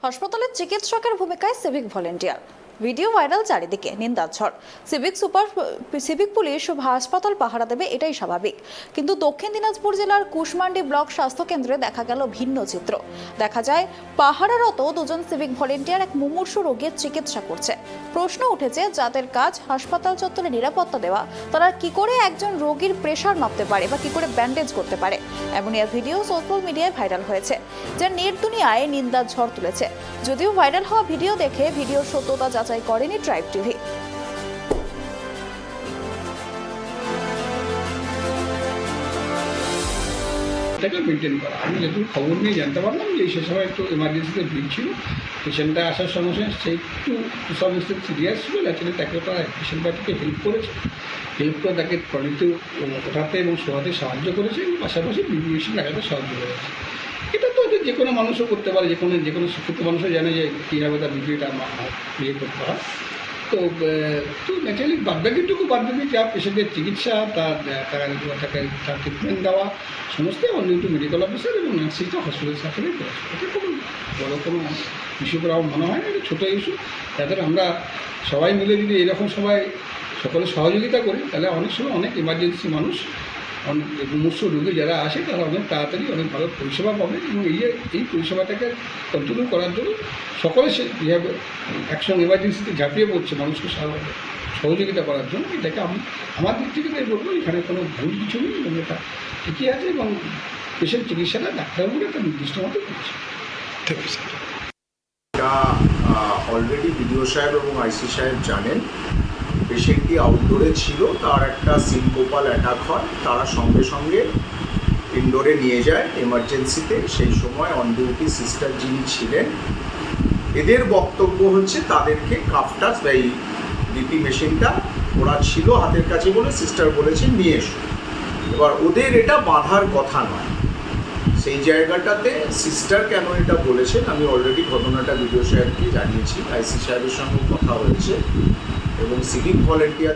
হাসপাতালের চিকিৎসকের ভূমিকায় সিভিক ভলেন্টিয়ার, ভিডিও ভাইরাল চারিদিকে, নিন্দার ঝড়। সিভিক পুলিশ হাসপাতাল পাহারা দেবে, এটাই স্বাভাবিক। কিন্তু দক্ষিণ দিনাজপুর জেলার কুশমান্ডি ব্লক স্বাস্থ্য কেন্দ্রে দেখা গেল ভিন্ন চিত্র। দেখা যায় পাহারারত দুজন সিভিক ভলেন্টিয়ার এক মুমূর্ষু রোগীর চিকিৎসা করছে। প্রশ্ন উঠেছে, যাদের কাজ হাসপাতাল চত্বরে নিরাপত্তা দেওয়া, তারা কি করে একজন রোগীর প্রেশার মাপতে পারে বা কি করে ব্যান্ডেজ করতে পারে? এমনই এক ভিডিও সোশ্যাল মিডিয়ায় ভাইরাল হয়েছে, যা নেট দুনিয়ায় নিন্দার ঝড় তুলেছে। যদিও ভাইরাল হওয়া ভিডিও দেখে ভিডিওর সত্যতা যাচাই করেনি ট্রাইব টিভি। এটাকে মেনটেন করা। আমি যেটুকু খবর নিয়ে জানতে পারলাম যে সে সময় একটু এমার্জেন্সিতে ভিড় ছিল, পেশেন্টটা আসার সঙ্গে সঙ্গে সে একটু সমস্যা সিরিয়াস ছিল, অ্যাকচুয়ালি তাকে ওটা পেশেন্ট পার্টিকে হেল্প করেছে, হেল্প করে তাকে ট্রলিতে ওঠাতে এবং শোয়াতে সাহায্য করেছে এবং পাশাপাশি মেডিকেশন লাগাতে সাহায্য করেছে। এটা তো যে কোনো মানুষও করতে পারে, যে কোনো শিক্ষিত মানুষও জানে যে কীভাবে তার বিক্রিটা ইয়ে করতে হয়। তো ন্যাচারালি বাদবাকি যা পেশেন্টের চিকিৎসা, তাকে ট্রিটমেন্ট দেওয়া, সমস্ত অন্য একটু মেডিকেল অফিসার এবং নার্সিংটা হসপিটাল সাথেই করেছে। এটা কোনো বড়ো কোনো ইস্যু করে আমার মনে হয় না, এটা ছোটো ইস্যু। তাদের আমরা সবাই মিলে যদি এরকম সকলে সহযোগিতা করি, তাহলে অনেক সময় অনেক এমার্জেন্সি মানুষ, অনেক মুমূর্ষ রোগী যারা আসে, তারা অনেক তাড়াতাড়ি অনেক ভালো পরিষেবা পাবে এবং এই পরিষেবাটাকে কন্টিনিউ করার জন্য সকলে যেভাবে একসঙ্গে এমার্জেন্সিতে ঝাঁপিয়ে পড়ছে মানুষকে সহযোগিতা করার জন্য, এটাকে আমার দিক থেকে তাই বলবো এখানে কোনো ভুল কিছু নেই এবং এটা ঠিকই আছে এবং পেশেন্ট চিকিৎসাটা ডাক্তারবাবুরা একটা নির্দিষ্ট মতো করছে। ঠিক আছে, এটা অলরেডি বিডিও সাহেব এবং আইসি সাহেব জানেন। পেশেন্টটি আউটডোরে ছিল, তার একটা সিনকোপাল অ্যাটাক হয়, তারা সঙ্গে সঙ্গে ইনডোরে নিয়ে যায় এমার্জেন্সিতে। সেই সময় অন ডিউটি সিস্টার যিনি ছিলেন, এদের বক্তব্য হচ্ছে তাদেরকে কাফটা এই বিপি মেশিনটা ওরা ছিল হাতের কাছে বলে সিস্টার বলেছেন নিয়ে এসো। এবার ওদের এটা বাঁধার কথা নয়, সেই জায়গাটাতে সিস্টার কেন এটা বলেছেন আমি অলরেডি ঘটনাটা বিডিও সাহেবকে জানিয়েছি, আইসি সাহেবের সঙ্গে কথা হয়েছে এবং সিভিক ভলেন্টিয়ার